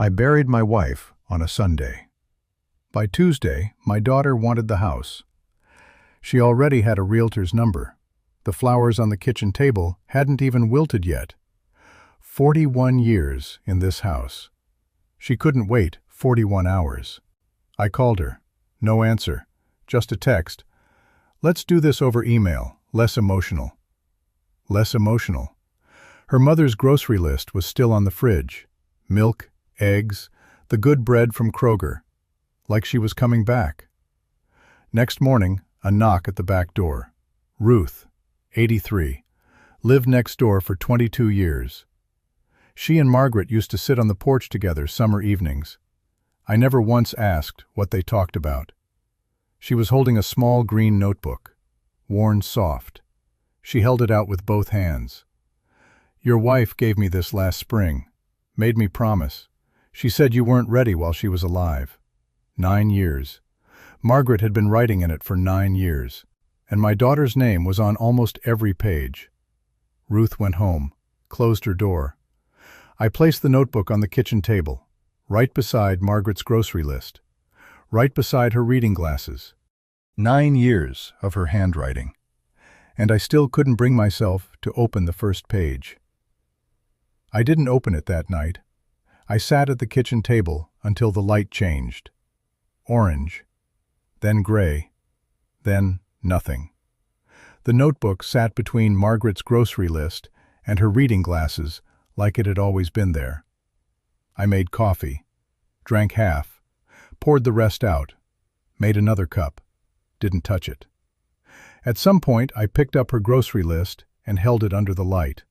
I buried my wife on a Sunday. By Tuesday, my daughter wanted the house. She already had a realtor's number. The flowers on the kitchen table hadn't even wilted yet. 41 years in this house. She couldn't wait 41 hours. I called her. No answer. Just a text. Let's do this over email. Less emotional. Less emotional. Her mother's grocery list was still on the fridge. Milk, eggs, the good bread from Kroger. Like she was coming back. Next morning, a knock at the back door. Ruth, 83, lived next door for 22 years. She and Margaret used to sit on the porch together summer evenings. I never once asked what they talked about. She was holding a small green notebook, worn soft. She held it out with both hands. Your wife gave me this last spring, made me promise. She said you weren't ready while she was alive. 9 years. Margaret had been writing in it for 9 years, and my daughter's name was on almost every page. Ruth went home, closed her door. I placed the notebook on the kitchen table, right beside Margaret's grocery list, right beside her reading glasses. 9 years of her handwriting, and I still couldn't bring myself to open the first page. I didn't open it that night. I sat at the kitchen table until the light changed. Orange, then gray, then nothing. The notebook sat between Margaret's grocery list and her reading glasses like it had always been there. I made coffee, drank half, poured the rest out, made another cup, didn't touch it. At some point, I picked up her grocery list and held it under the light.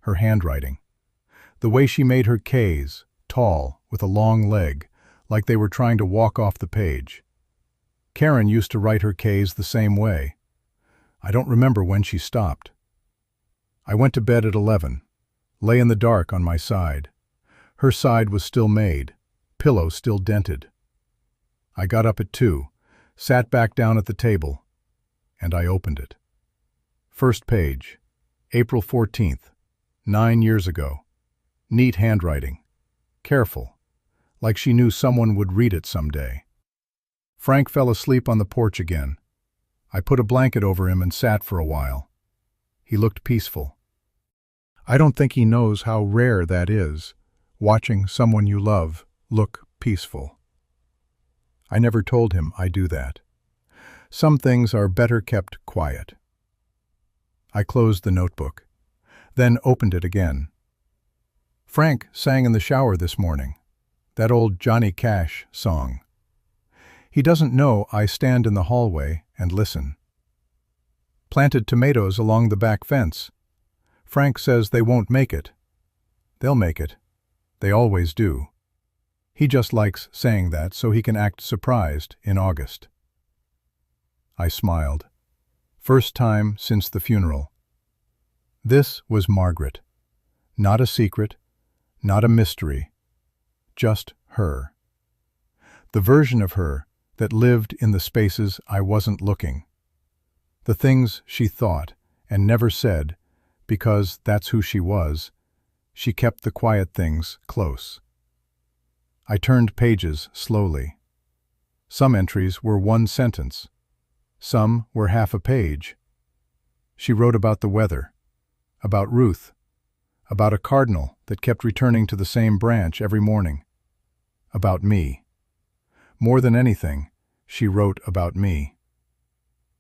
Her handwriting. The way she made her Ks, tall, with a long leg, like they were trying to walk off the page. Karen used to write her Ks the same way. I don't remember when she stopped. I went to bed at 11, lay in the dark on my side. Her side was still made, pillow still dented. I got up at 2, sat back down at the table, and I opened it. First page, April 14th, 9 years ago. Neat handwriting. Careful, like she knew someone would read it someday. Frank fell asleep on the porch again. I put a blanket over him and sat for a while. He looked peaceful. I don't think he knows how rare that is, watching someone you love look peaceful. I never told him I do that. Some things are better kept quiet. I closed the notebook, then opened it again. Frank sang in the shower this morning, that old Johnny Cash song. He doesn't know I stand in the hallway and listen. Planted tomatoes along the back fence. Frank says they won't make it. They'll make it. They always do. He just likes saying that so he can act surprised in August. I smiled. First time since the funeral. This was Margaret. Not a secret, not a mystery. Just her. The version of her that lived in the spaces I wasn't looking. The things she thought and never said, because that's who she was. She kept the quiet things close. I turned pages slowly. Some entries were one sentence. Some were half a page. She wrote about the weather, about Ruth, about a cardinal that kept returning to the same branch every morning, about me. More than anything, she wrote about me.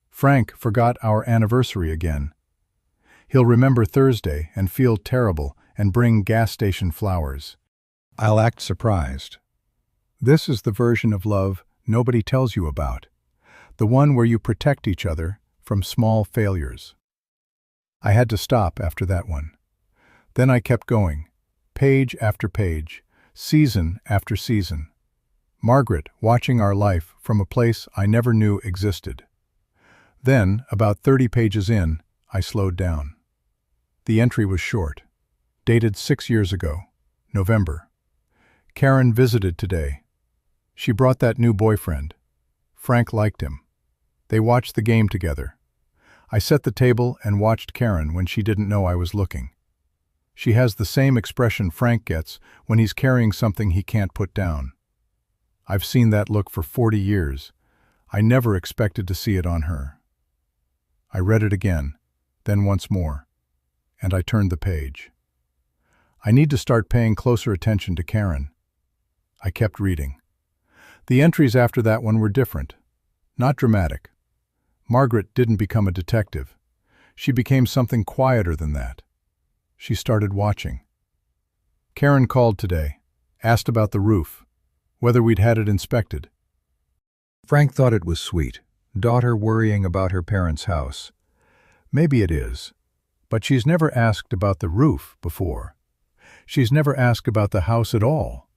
Frank forgot our anniversary again. He'll remember Thursday and feel terrible and bring gas station flowers. I'll act surprised. This is the version of love nobody tells you about, the one where you protect each other from small failures. I had to stop after that one. Then I kept going, page after page, season after season. Margaret watching our life from a place I never knew existed. Then, about 30 pages in, I slowed down. The entry was short, dated 6 years ago, November. Karen visited today. She brought that new boyfriend. Frank liked him. They watched the game together. I set the table and watched Karen when she didn't know I was looking. She has the same expression Frank gets when he's carrying something he can't put down. I've seen that look for 40 years. I never expected to see it on her. I read it again, then once more, and I turned the page. I need to start paying closer attention to Karen. I kept reading. The entries after that one were different, not dramatic. Margaret didn't become a detective. She became something quieter than that. She started watching. Karen called today, asked about the roof, whether we'd had it inspected. Frank thought it was sweet, daughter worrying about her parents' house. Maybe it is, but she's never asked about the roof before. She's never asked about the house at all.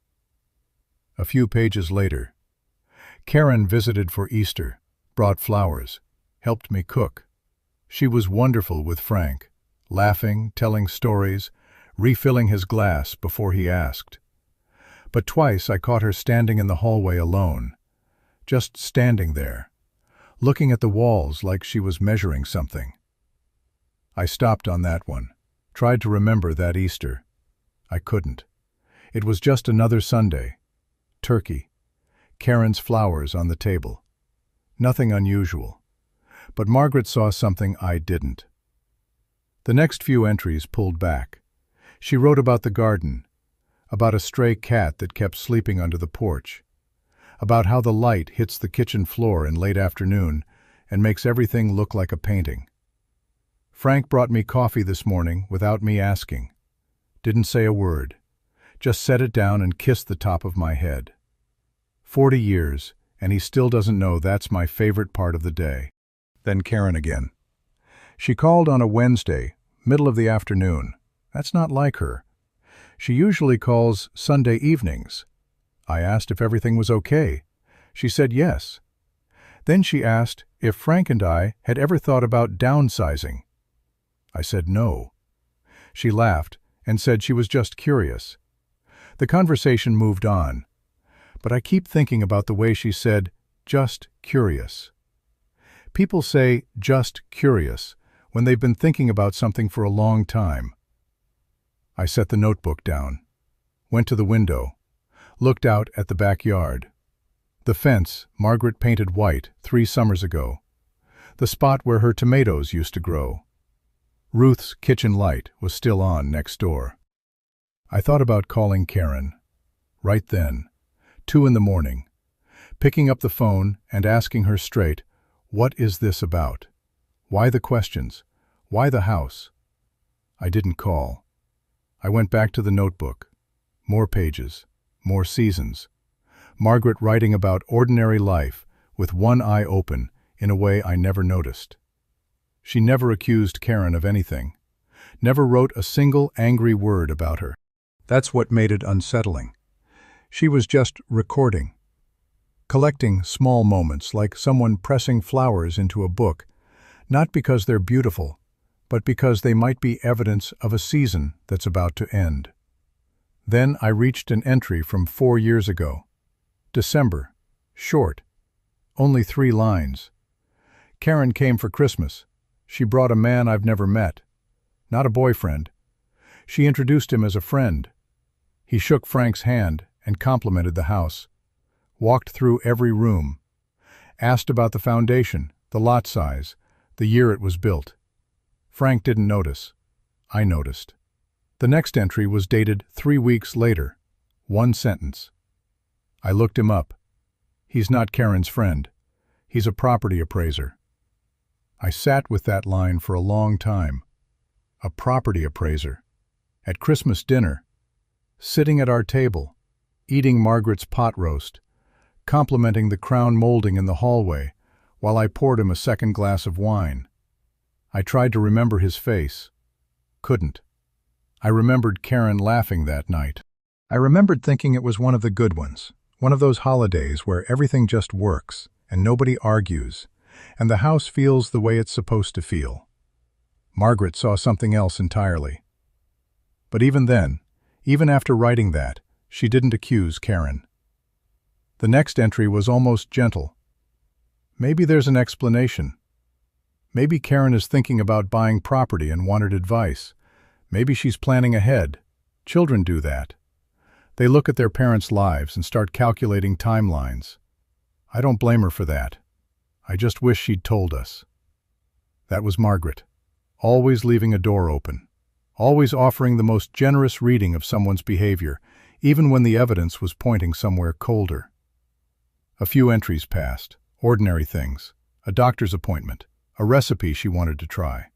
A few pages later, Karen visited for Easter, brought flowers, helped me cook. She was wonderful with Frank, laughing, telling stories, refilling his glass before he asked. But twice I caught her standing in the hallway alone, just standing there, looking at the walls like she was measuring something. I stopped on that one, tried to remember that Easter. I couldn't. It was just another Sunday. Turkey. Karen's flowers on the table. Nothing unusual. But Margaret saw something I didn't. The next few entries pulled back. She wrote about the garden, about a stray cat that kept sleeping under the porch, about how the light hits the kitchen floor in late afternoon and makes everything look like a painting. Frank brought me coffee this morning without me asking. Didn't say a word. Just set it down and kissed the top of my head. 40 years, and he still doesn't know that's my favorite part of the day. Then Karen again. She called on a Wednesday, middle of the afternoon. That's not like her. She usually calls Sunday evenings. I asked if everything was okay. She said yes. Then she asked if Frank and I had ever thought about downsizing. I said no. She laughed and said she was just curious. The conversation moved on, but I keep thinking about the way she said, just curious. People say just curious when they've been thinking about something for a long time. I set the notebook down, went to the window, looked out at the backyard. The fence Margaret painted white 3 summers ago. The spot where her tomatoes used to grow. Ruth's kitchen light was still on next door. I thought about calling Karen. Right then, 2 in the morning, picking up the phone and asking her straight, what is this about? Why the questions? Why the house? I didn't call. I went back to the notebook. More pages, more seasons. Margaret writing about ordinary life with one eye open in a way I never noticed. She never accused Karen of anything, never wrote a single angry word about her. That's what made it unsettling. She was just recording, collecting small moments like someone pressing flowers into a book, not because they're beautiful, but because they might be evidence of a season that's about to end. Then I reached an entry from 4 years ago. December. Short. Only 3 lines. Karen came for Christmas. She brought a man I've never met. Not a boyfriend. She introduced him as a friend. He shook Frank's hand and complimented the house. Walked through every room. Asked about the foundation, the lot size, the year it was built. Frank didn't notice. I noticed. The next entry was dated 3 weeks later. 1 sentence. I looked him up. He's not Karen's friend. He's a property appraiser. I sat with that line for a long time. A property appraiser. At Christmas dinner, sitting at our table, eating Margaret's pot roast, complimenting the crown molding in the hallway while I poured him a second glass of wine. I tried to remember his face. Couldn't. I remembered Karen laughing that night. I remembered thinking it was one of the good ones, one of those holidays where everything just works and nobody argues, and the house feels the way it's supposed to feel. Margaret saw something else entirely. But even then, even after writing that, she didn't accuse Karen. The next entry was almost gentle. Maybe there's an explanation. Maybe Karen is thinking about buying property and wanted advice. Maybe she's planning ahead. Children do that. They look at their parents' lives and start calculating timelines. I don't blame her for that. I just wish she'd told us. That was Margaret, always leaving a door open, always offering the most generous reading of someone's behavior, even when the evidence was pointing somewhere colder. A few entries passed, ordinary things, a doctor's appointment, a recipe she wanted to try,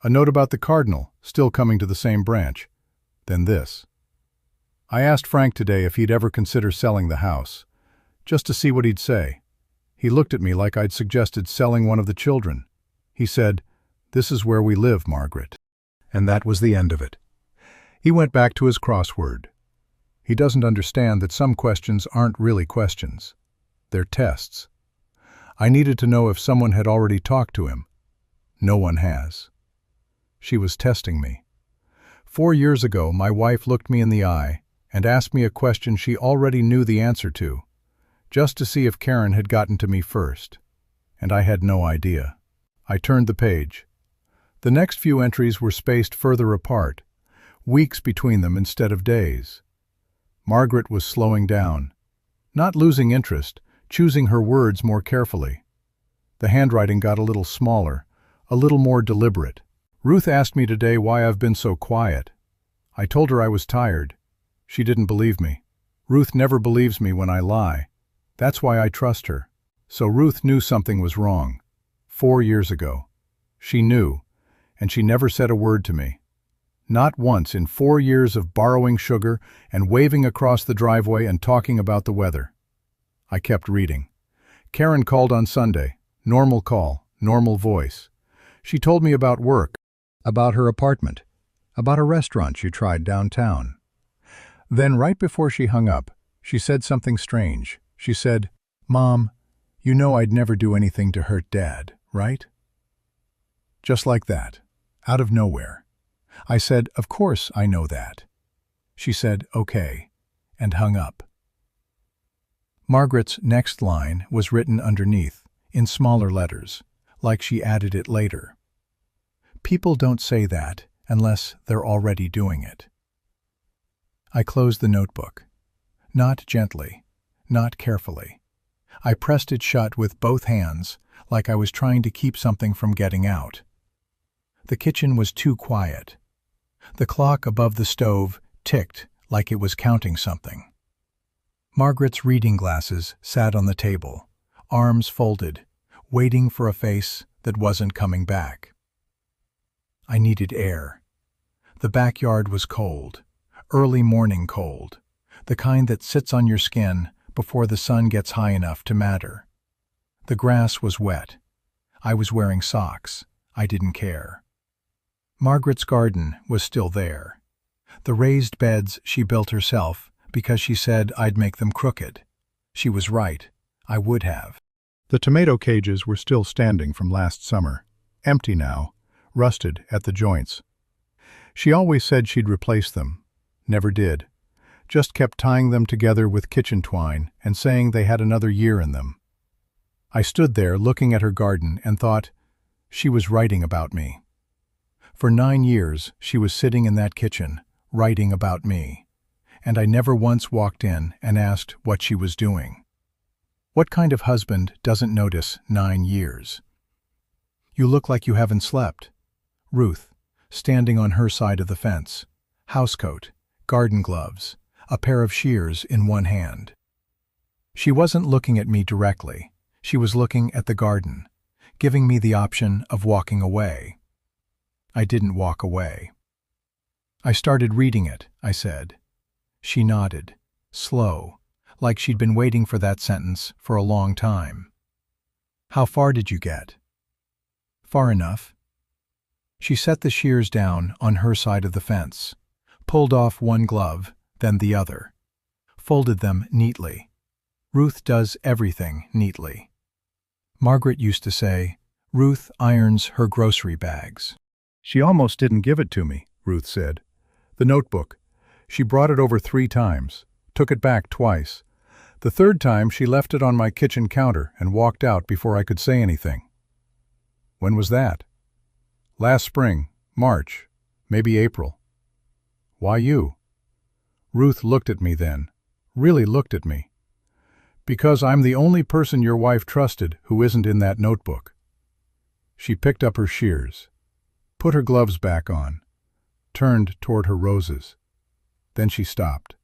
a note about the cardinal, still coming to the same branch, then this. I asked Frank today if he'd ever consider selling the house, just to see what he'd say. He looked at me like I'd suggested selling one of the children. He said, "This is where we live, Margaret." And that was the end of it. He went back to his crossword. He doesn't understand that some questions aren't really questions. They're tests. I needed to know if someone had already talked to him. No one has. She was testing me. 4 years ago, my wife looked me in the eye and asked me a question she already knew the answer to, just to see if Karen had gotten to me first. And I had no idea. I turned the page. The next few entries were spaced further apart, weeks between them instead of days. Margaret was slowing down, not losing interest, choosing her words more carefully. The handwriting got a little smaller, a little more deliberate. Ruth asked me today why I've been so quiet. I told her I was tired. She didn't believe me. Ruth never believes me when I lie. That's why I trust her. So Ruth knew something was wrong. 4 years ago. She knew, and she never said a word to me. Not once in 4 years of borrowing sugar and waving across the driveway and talking about the weather. I kept reading. Karen called on Sunday. Normal call, normal voice. She told me about work, about her apartment, about a restaurant she tried downtown. Then, right before she hung up, she said something strange. She said, "Mom, you know I'd never do anything to hurt Dad, right?" Just like that, out of nowhere. I said, "Of course I know that." She said, "Okay," and hung up. Margaret's next line was written underneath, in smaller letters, like she added it later. People don't say that unless they're already doing it. I closed the notebook. Not gently, not carefully. I pressed it shut with both hands, like I was trying to keep something from getting out. The kitchen was too quiet. The clock above the stove ticked like it was counting something. Margaret's reading glasses sat on the table, arms folded, waiting for a face that wasn't coming back. I needed air. The backyard was cold, early morning cold, the kind that sits on your skin before the sun gets high enough to matter. The grass was wet. I was wearing socks. I didn't care. Margaret's garden was still there. The raised beds she built herself because she said I'd make them crooked. She was right. I would have. The tomato cages were still standing from last summer, empty now, rusted at the joints. She always said she'd replace them. Never did. Just kept tying them together with kitchen twine and saying they had another year in them. I stood there looking at her garden and thought, she was writing about me. For 9 years, she was sitting in that kitchen, writing about me, and I never once walked in and asked what she was doing. What kind of husband doesn't notice 9 years? "You look like you haven't slept." Ruth, standing on her side of the fence, housecoat, garden gloves, a pair of shears in one hand. She wasn't looking at me directly. She was looking at the garden, giving me the option of walking away. I didn't walk away. "I started reading it," I said. She nodded, slow, like she'd been waiting for that sentence for a long time. "How far did you get?" "Far enough." She set the shears down on her side of the fence, pulled off one glove, then the other, folded them neatly. Ruth does everything neatly. Margaret used to say, "Ruth irons her grocery bags." "She almost didn't give it to me," Ruth said. "The notebook. She brought it over 3 times, took it back twice. The 3rd time she left it on my kitchen counter and walked out before I could say anything." "When was that?" "Last spring, March, maybe April." "Why you?" Ruth looked at me then, really looked at me. "Because I'm the only person your wife trusted who isn't in that notebook." She picked up her shears, put her gloves back on, turned toward her roses. Then she stopped.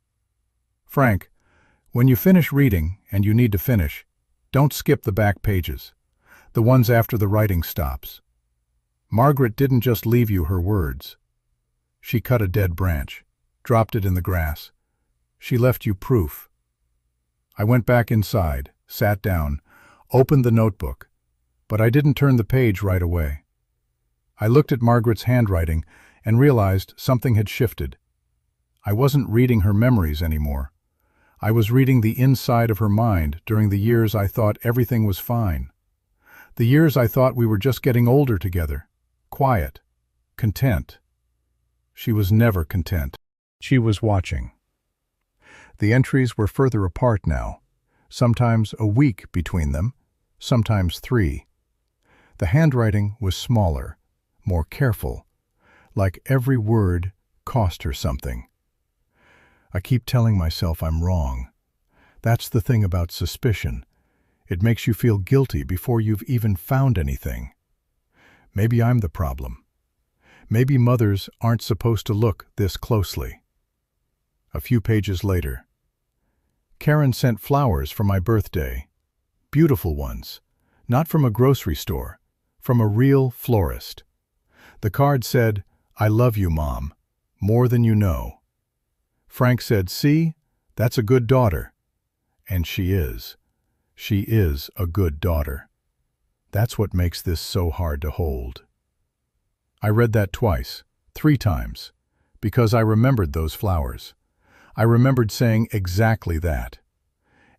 "Frank, when you finish reading, and you need to finish, don't skip the back pages, the ones after the writing stops. Margaret didn't just leave you her words. She cut a dead branch, dropped it in the grass. She left you proof." I went back inside, sat down, opened the notebook, but I didn't turn the page right away. I looked at Margaret's handwriting and realized something had shifted. I wasn't reading her memories anymore. I was reading the inside of her mind during the years I thought everything was fine. The years I thought we were just getting older together, quiet, content. She was never content. She was watching. The entries were further apart now, sometimes a week between them, sometimes 3. The handwriting was smaller, more careful, like every word cost her something. I keep telling myself I'm wrong. That's the thing about suspicion. It makes you feel guilty before you've even found anything. Maybe I'm the problem. Maybe mothers aren't supposed to look this closely. A few pages later. Karen sent flowers for my birthday. Beautiful ones. Not from a grocery store, from a real florist. The card said, "I love you, Mom, more than you know." Frank said, "See, that's a good daughter." And she is. She is a good daughter. That's what makes this so hard to hold. I read that twice, 3 times, because I remembered those flowers. I remembered saying exactly that.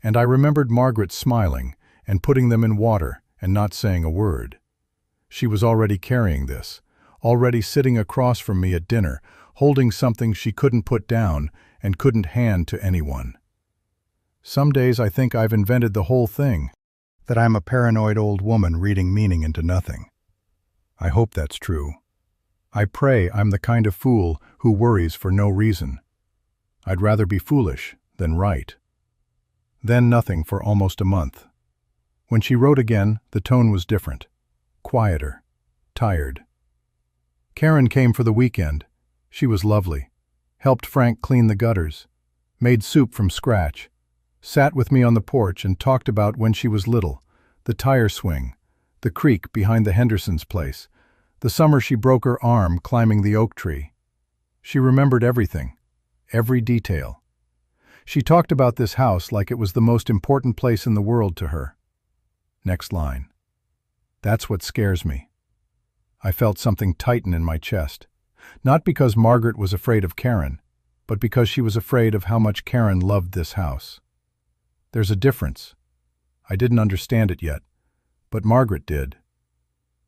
And I remembered Margaret smiling and putting them in water and not saying a word. She was already carrying this, already sitting across from me at dinner, holding something she couldn't put down and couldn't hand to anyone. Some days I think I've invented the whole thing, that I'm a paranoid old woman reading meaning into nothing. I hope that's true. I pray I'm the kind of fool who worries for no reason. I'd rather be foolish than right. Then nothing for almost a month. When she wrote again, the tone was different, quieter, tired. Karen came for the weekend. She was lovely. Helped Frank clean the gutters, made soup from scratch, sat with me on the porch and talked about when she was little, the tire swing, the creek behind the Hendersons' place, the summer she broke her arm climbing the oak tree. She remembered everything, every detail. She talked about this house like it was the most important place in the world to her. Next line. That's what scares me. I felt something tighten in my chest. Not because Margaret was afraid of Karen, but because she was afraid of how much Karen loved this house. There's a difference. I didn't understand it yet, but Margaret did.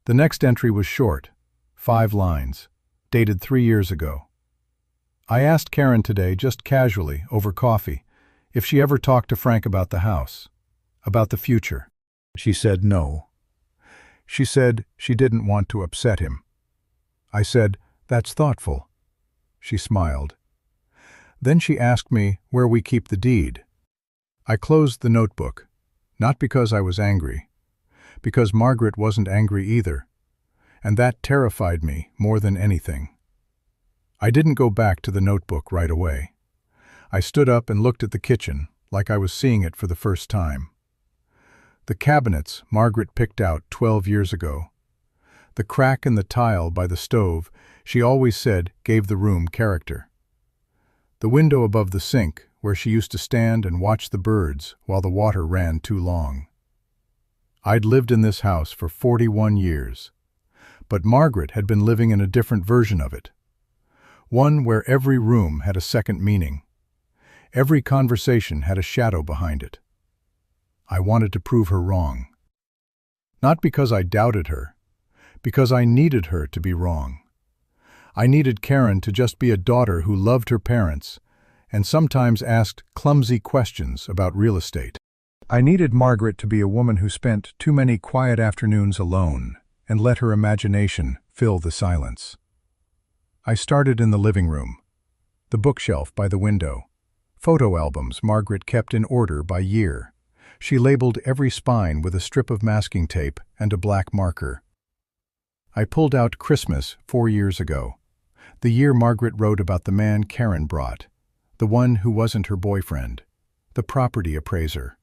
The next entry was short, 5 lines, dated 3 years ago. I asked Karen today, just casually, over coffee, if she ever talked to Frank about the house, about the future. She said no. She said she didn't want to upset him. I said, "That's thoughtful." She smiled. Then she asked me where we keep the deed. I closed the notebook, not because I was angry, because Margaret wasn't angry either, and that terrified me more than anything. I didn't go back to the notebook right away. I stood up and looked at the kitchen like I was seeing it for the first time. The cabinets Margaret picked out 12 years ago. The crack in the tile by the stove she always said gave the room character. The window above the sink where she used to stand and watch the birds while the water ran too long. I'd lived in this house for 41 years, but Margaret had been living in a different version of it. One where every room had a second meaning. Every conversation had a shadow behind it. I wanted to prove her wrong. Not because I doubted her, because I needed her to be wrong. I needed Karen to just be a daughter who loved her parents and sometimes asked clumsy questions about real estate. I needed Margaret to be a woman who spent too many quiet afternoons alone and let her imagination fill the silence. I started in the living room. the bookshelf by the window. Photo albums Margaret kept in order by year. She labeled every spine with a strip of masking tape and a black marker. I pulled out Christmas 4 years ago, the year Margaret wrote about the man Karen brought, the one who wasn't her boyfriend, the property appraiser.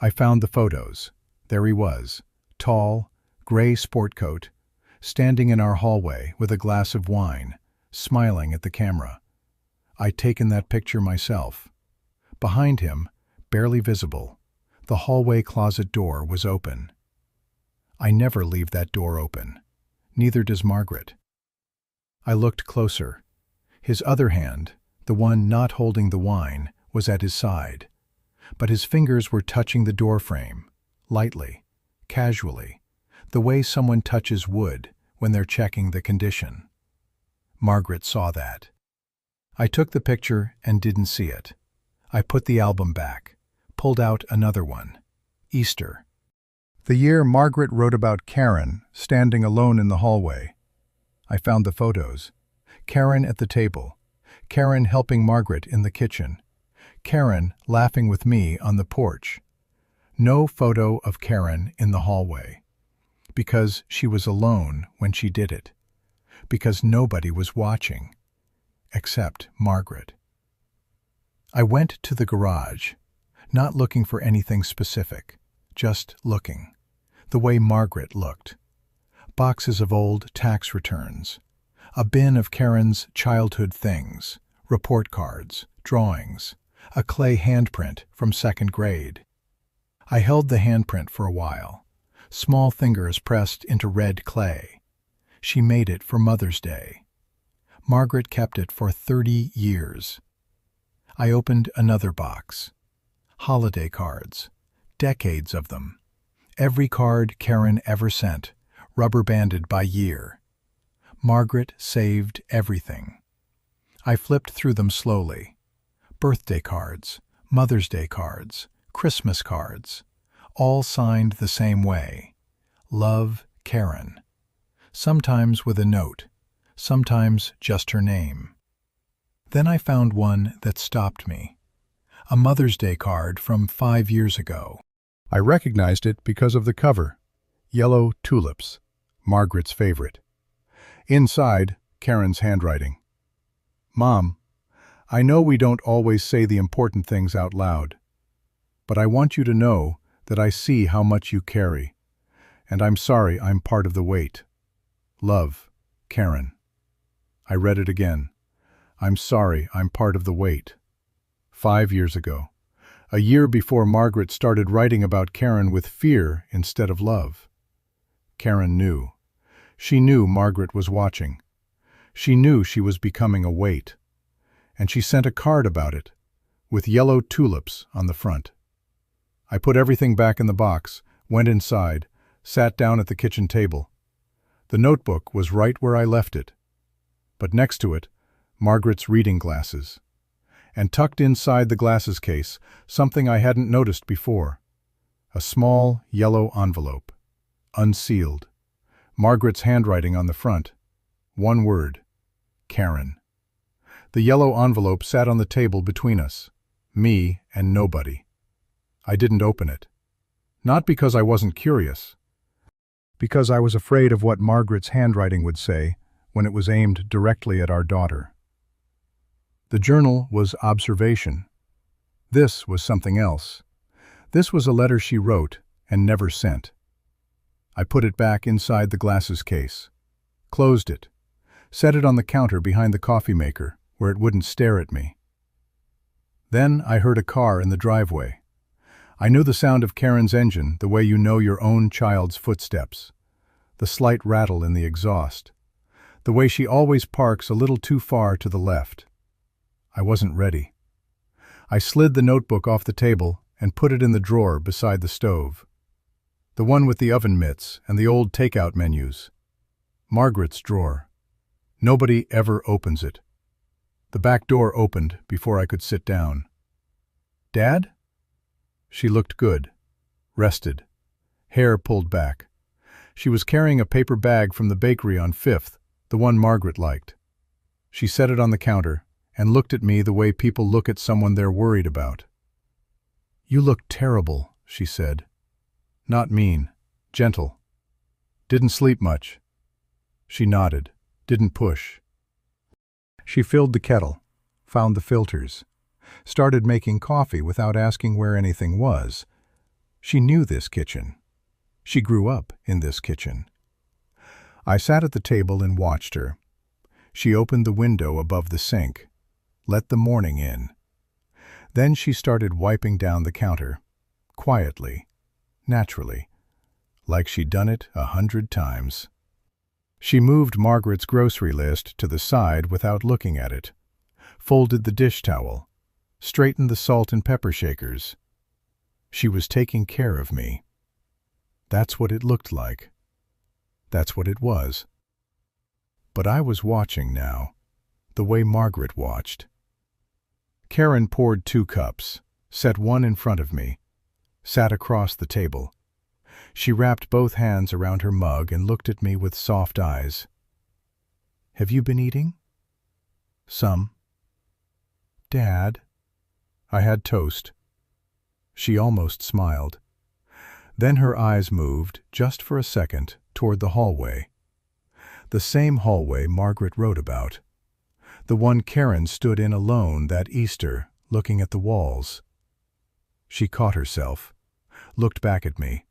I found the photos. There he was, tall, gray sport coat, standing in our hallway with a glass of wine, smiling at the camera. I'd taken that picture myself. Behind him, barely visible, the hallway closet door was open. I never leave that door open. Neither does Margaret. I looked closer. His other hand, the one not holding the wine, was at his side, but his fingers were touching the doorframe, lightly, casually, the way someone touches wood when they're checking the condition. Margaret saw that. I took the picture and didn't see it. I put the album back, pulled out another one. Easter. The year Margaret wrote about Karen standing alone in the hallway. I found the photos. Karen at the table. Karen helping Margaret in the kitchen. Karen laughing with me on the porch. No photo of Karen in the hallway. Because she was alone when she did it. Because nobody was watching. Except Margaret. I went to the garage, not looking for anything specific, just looking, the way Margaret looked. Boxes of old tax returns, a bin of Karen's childhood things, report cards, drawings, a clay handprint from 2nd grade. I held the handprint for a while, small fingers pressed into red clay. She made it for Mother's Day. Margaret kept it for 30 years. I opened another box. Holiday cards. Decades of them. Every card Karen ever sent, rubber-banded by year. Margaret saved everything. I flipped through them slowly. Birthday cards, Mother's Day cards, Christmas cards, all signed the same way. Love, Karen. Sometimes with a note, sometimes just her name. Then I found one that stopped me. A Mother's Day card from 5 years ago. I recognized it because of the cover. Yellow tulips, Margaret's favorite. Inside, Karen's handwriting. Mom, I know we don't always say the important things out loud, but I want you to know that I see how much you carry, and I'm sorry I'm part of the weight. Love, Karen. I read it again. I'm sorry I'm part of the weight. 5 years ago. A year before Margaret started writing about Karen with fear instead of love. Karen knew. She knew Margaret was watching. She knew she was becoming a weight. And she sent a card about it, with yellow tulips on the front. I put everything back in the box, went inside, sat down at the kitchen table. The notebook was right where I left it. But next to it, Margaret's reading glasses. And tucked inside the glasses case, something I hadn't noticed before. A small, yellow envelope. Unsealed. Margaret's handwriting on the front. One word. Karen. The yellow envelope sat on the table between us. Me and nobody. I didn't open it. Not because I wasn't curious. Because I was afraid of what Margaret's handwriting would say when it was aimed directly at our daughter. The journal was observation. This was something else. This was a letter she wrote and never sent. I put it back inside the glasses case, closed it, set it on the counter behind the coffee maker where it wouldn't stare at me. Then I heard a car in the driveway. I knew the sound of Karen's engine the way you know your own child's footsteps, the slight rattle in the exhaust, the way she always parks a little too far to the left. I wasn't ready. I slid the notebook off the table and put it in the drawer beside the stove. The one with the oven mitts and the old takeout menus. Margaret's drawer. Nobody ever opens it. The back door opened before I could sit down. Dad? She looked good, rested, hair pulled back. She was carrying a paper bag from the bakery on 5th, the one Margaret liked. She set it on the counter and looked at me the way people look at someone they're worried about. "You look terrible," she said. Not mean, gentle. "Didn't sleep much." She nodded, didn't push. She filled the kettle, found the filters, started making coffee without asking where anything was. She knew this kitchen. She grew up in this kitchen. I sat at the table and watched her. She opened the window above the sink, let the morning in. Then she started wiping down the counter, quietly, naturally, like she'd done it 100 times. She moved Margaret's grocery list to the side without looking at it, folded the dish towel, straightened the salt and pepper shakers. She was taking care of me. That's what it looked like. That's what it was. But I was watching now, the way Margaret watched. Karen poured 2 cups, set one in front of me, sat across the table. She wrapped both hands around her mug and looked at me with soft eyes. "Have you been eating?" "Some." "Dad?" "I had toast." She almost smiled. Then her eyes moved, just for a second, toward the hallway. The same hallway Margaret wrote about. The one Karen stood in alone that Easter, looking at the walls. She caught herself, looked back at me.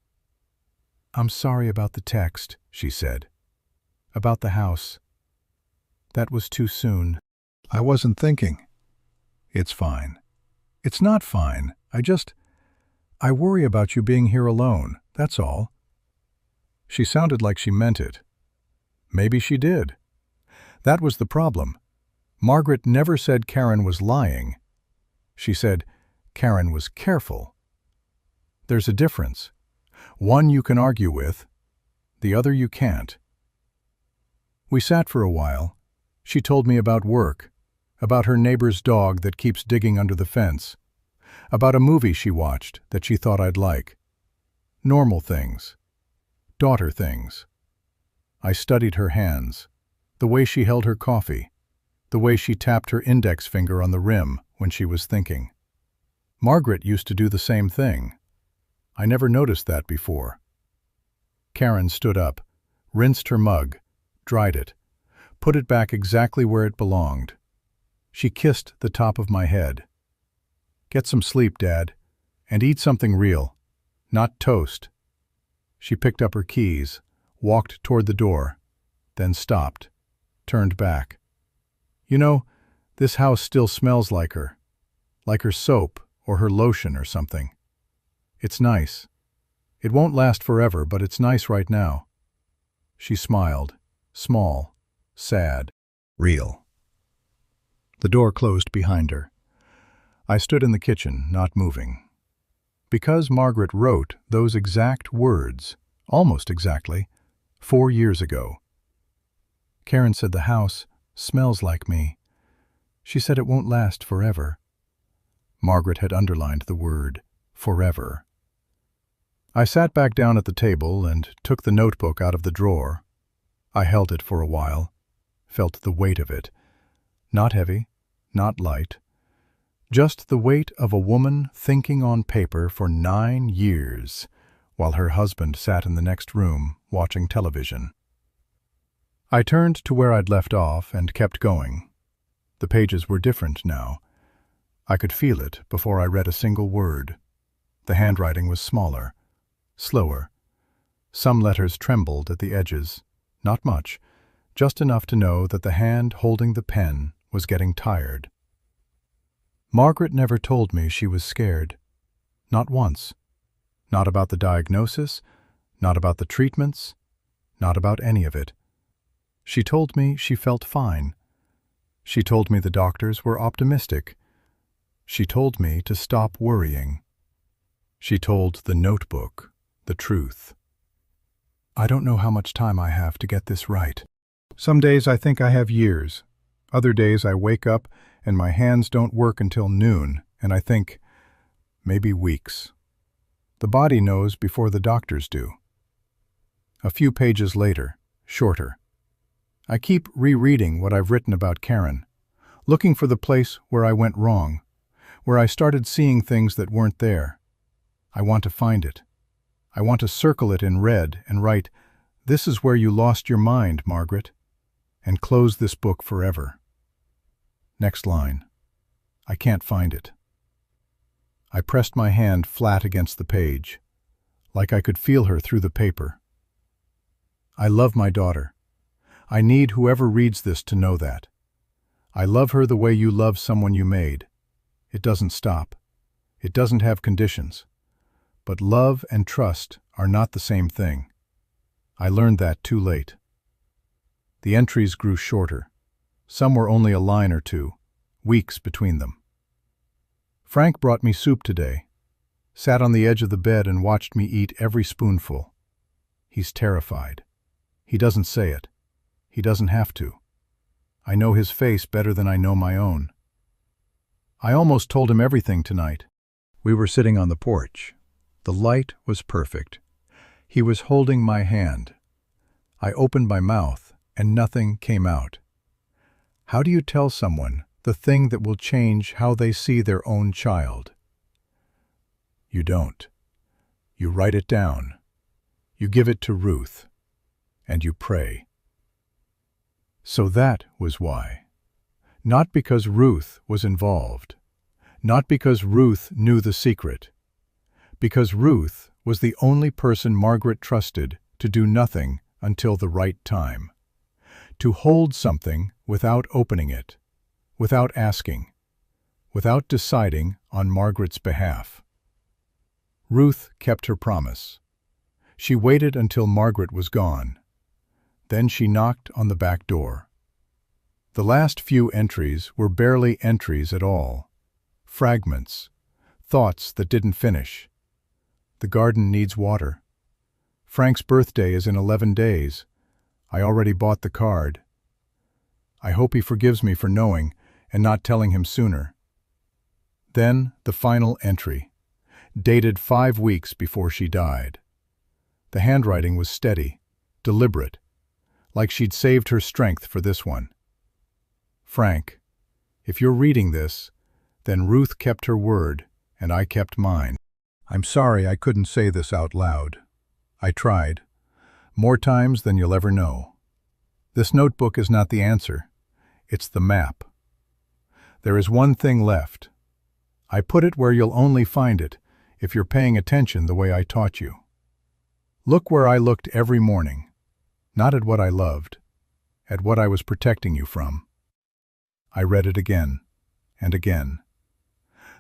"I'm sorry about the text," she said. "About the house. That was too soon. I wasn't thinking." "It's fine." "It's not fine. I worry about you being here alone, that's all." She sounded like she meant it. Maybe she did. That was the problem. Margaret never said Karen was lying. She said Karen was careful. There's a difference. One you can argue with, the other you can't. We sat for a while. She told me about work, about her neighbor's dog that keeps digging under the fence, about a movie she watched that she thought I'd like. Normal things. Daughter things. I studied her hands, the way she held her coffee, the way she tapped her index finger on the rim when she was thinking. Margaret used to do the same thing. I never noticed that before. Karen stood up, rinsed her mug, dried it, put it back exactly where it belonged. She kissed the top of my head. "Get some sleep, Dad, and eat something real, not toast." She picked up her keys, walked toward the door, then stopped, turned back. "You know, this house still smells like her soap or her lotion or something. It's nice. It won't last forever, but it's nice right now." She smiled, small, sad, real. The door closed behind her. I stood in the kitchen, not moving. Because Margaret wrote those exact words, almost exactly, 4 years ago. Karen said the house smells like me. She said it won't last forever. Margaret had underlined the word forever. I sat back down at the table and took the notebook out of the drawer. I held it for a while, felt the weight of it. Not heavy, not light. Just the weight of a woman thinking on paper for 9 years, while her husband sat in the next room watching television. I turned to where I'd left off and kept going. The pages were different now. I could feel it before I read a single word. The handwriting was smaller, slower. Some letters trembled at the edges, not much, just enough to know that the hand holding the pen was getting tired. Margaret never told me she was scared. Not once. Not about the diagnosis, not about the treatments, not about any of it. She told me she felt fine. She told me the doctors were optimistic. She told me to stop worrying. She told the notebook the truth. I don't know how much time I have to get this right. Some days I think I have years. Other days I wake up and my hands don't work until noon, and I think, maybe weeks. The body knows before the doctors do. A few pages later, shorter. I keep rereading what I've written about Karen, looking for the place where I went wrong, where I started seeing things that weren't there. I want to find it. I want to circle it in red and write, "This is where you lost your mind, Margaret," and close this book forever. Next line. I can't find it. I pressed my hand flat against the page, like I could feel her through the paper. I love my daughter. I need whoever reads this to know that. I love her the way you love someone you made. It doesn't stop. It doesn't have conditions. But love and trust are not the same thing. I learned that too late. The entries grew shorter. Some were only a line or two, weeks between them. Frank brought me soup today, sat on the edge of the bed and watched me eat every spoonful. He's terrified. He doesn't say it. He doesn't have to. I know his face better than I know my own. I almost told him everything tonight. We were sitting on the porch. The light was perfect. He was holding my hand. I opened my mouth, and nothing came out. How do you tell someone the thing that will change how they see their own child? You don't. You write it down. You give it to Ruth, and you pray. So that was why. Not because Ruth was involved. Not because Ruth knew the secret. Because Ruth was the only person Margaret trusted to do nothing until the right time. To hold something without opening it, without asking, without deciding on Margaret's behalf. Ruth kept her promise. She waited until Margaret was gone. Then she knocked on the back door. The last few entries were barely entries at all. Fragments, thoughts that didn't finish. The garden needs water. Frank's birthday is in 11 days. I already bought the card. I hope he forgives me for knowing and not telling him sooner. Then the final entry, dated 5 weeks before she died. The handwriting was steady, deliberate, like she'd saved her strength for this one. Frank, if you're reading this, then Ruth kept her word and I kept mine. I'm sorry I couldn't say this out loud. I tried. More times than you'll ever know. This notebook is not the answer. It's the map. There is one thing left. I put it where you'll only find it if you're paying attention the way I taught you. Look where I looked every morning. Not at what I loved, at what I was protecting you from. I read it again and again.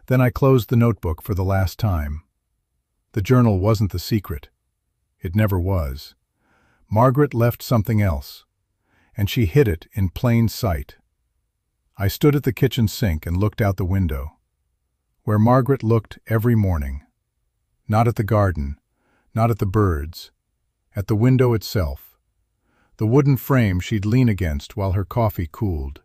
Then I closed the notebook for the last time. The journal wasn't the secret. It never was. Margaret left something else, and she hid it in plain sight. I stood at the kitchen sink and looked out the window, where Margaret looked every morning. Not at the garden, not at the birds, at the window itself, the wooden frame she'd lean against while her coffee cooled,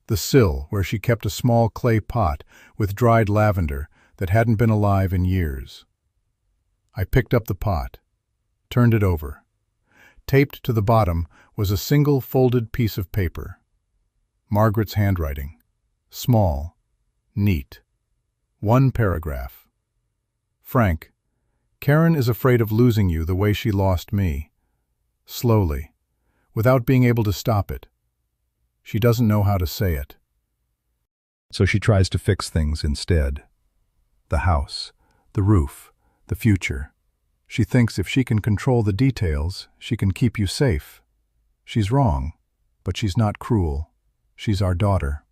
the sill where she kept a small clay pot with dried lavender that hadn't been alive in years. I picked up the pot, turned it over. Taped to the bottom was a single folded piece of paper. Margaret's handwriting. Small, neat. One paragraph. Frank, Karen is afraid of losing you the way she lost me. Slowly, without being able to stop it. She doesn't know how to say it. So she tries to fix things instead. The house, the roof, the future. She thinks if she can control the details, she can keep you safe. She's wrong, but she's not cruel. She's our daughter.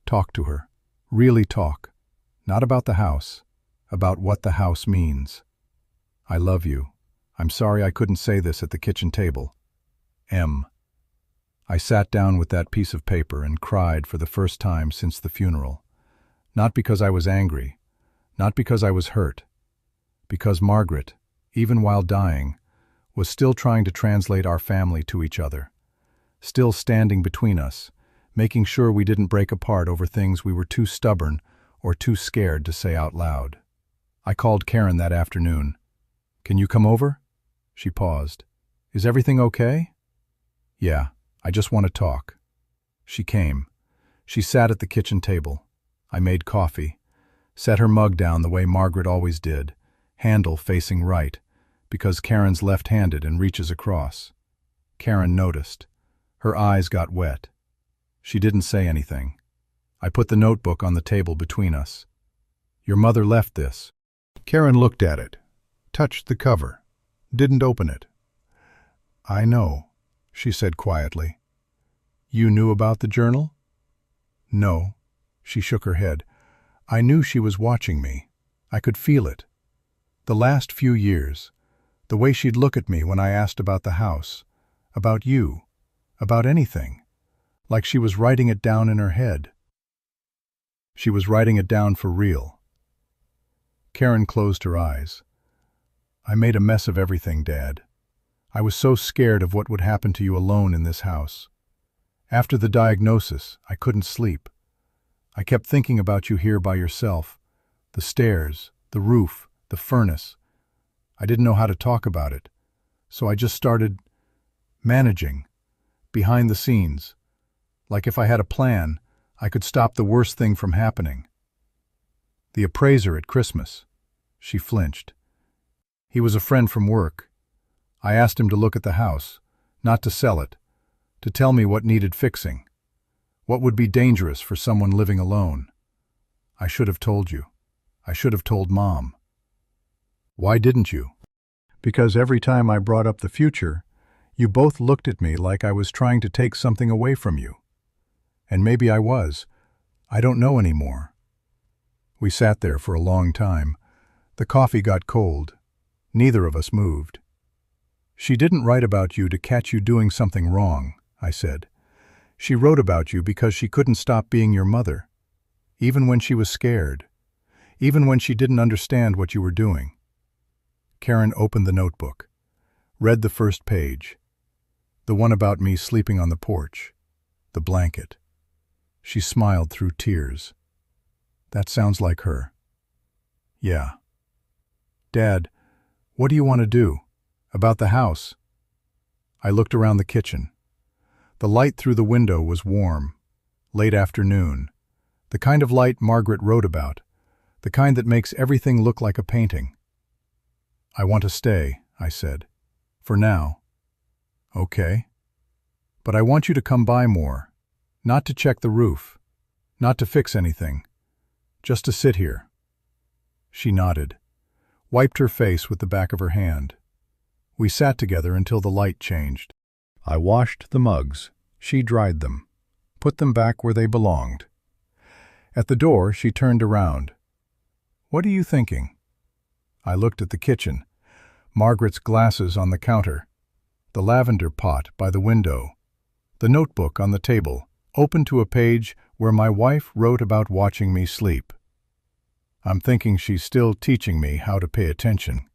Talk to her. Really talk. Not about the house, about what the house means. I love you. I'm sorry I couldn't say this at the kitchen table. M. I sat down with that piece of paper and cried for the first time since the funeral. Not because I was angry, not because I was hurt, because Margaret, even while dying, was still trying to translate our family to each other, still standing between us, making sure we didn't break apart over things we were too stubborn or too scared to say out loud. I called Karen that afternoon. "Can you come over?" She paused. "Is everything okay?" "Yeah, I just want to talk." She came, She sat at the kitchen table. I made coffee, set her mug down the way Margaret always did, handle facing right, because Karen's left-handed and reaches across. Karen noticed. Her eyes got wet. She didn't say anything. I put the notebook on the table between us. Your mother left this. Karen looked at it, touched the cover, didn't open it. I know, she said quietly. You knew about the journal? No, she shook her head. I knew she was watching me. I could feel it. The last few years, the way she'd look at me when I asked about the house, about you, about anything, like she was writing it down in her head. She was writing it down for real. Karen closed her eyes. I made a mess of everything, Dad. I was so scared of what would happen to you alone in this house. After the diagnosis, I couldn't sleep. I kept thinking about you here by yourself. The stairs, the roof, the furnace. I didn't know how to talk about it, so I just started managing, behind the scenes. Like if I had a plan, I could stop the worst thing from happening. The appraiser at Christmas. She flinched. He was a friend from work. I asked him to look at the house, not to sell it, to tell me what needed fixing, what would be dangerous for someone living alone. I should have told you. I should have told Mom. Why didn't you? Because every time I brought up the future, you both looked at me like I was trying to take something away from you. And maybe I was. I don't know anymore. We sat there for a long time. The coffee got cold. Neither of us moved. She didn't write about you to catch you doing something wrong, I said. She wrote about you because she couldn't stop being your mother, even when she was scared, even when she didn't understand what you were doing. Karen opened the notebook, read the first page, the one about me sleeping on the porch, the blanket. She smiled through tears. That sounds like her. Yeah. Dad, what do you want to do? About the house? I looked around the kitchen. The light through the window was warm, late afternoon, the kind of light Margaret wrote about, the kind that makes everything look like a painting. I want to stay, I said. For now. Okay. But I want you to come by more, not to check the roof, not to fix anything, just to sit here. She nodded, wiped her face with the back of her hand. We sat together until the light changed. I washed the mugs. She dried them, put them back where they belonged. At the door, she turned around. What are you thinking? I looked at the kitchen, Margaret's glasses on the counter, the lavender pot by the window, the notebook on the table, open to a page where my wife wrote about watching me sleep. I'm thinking she's still teaching me how to pay attention.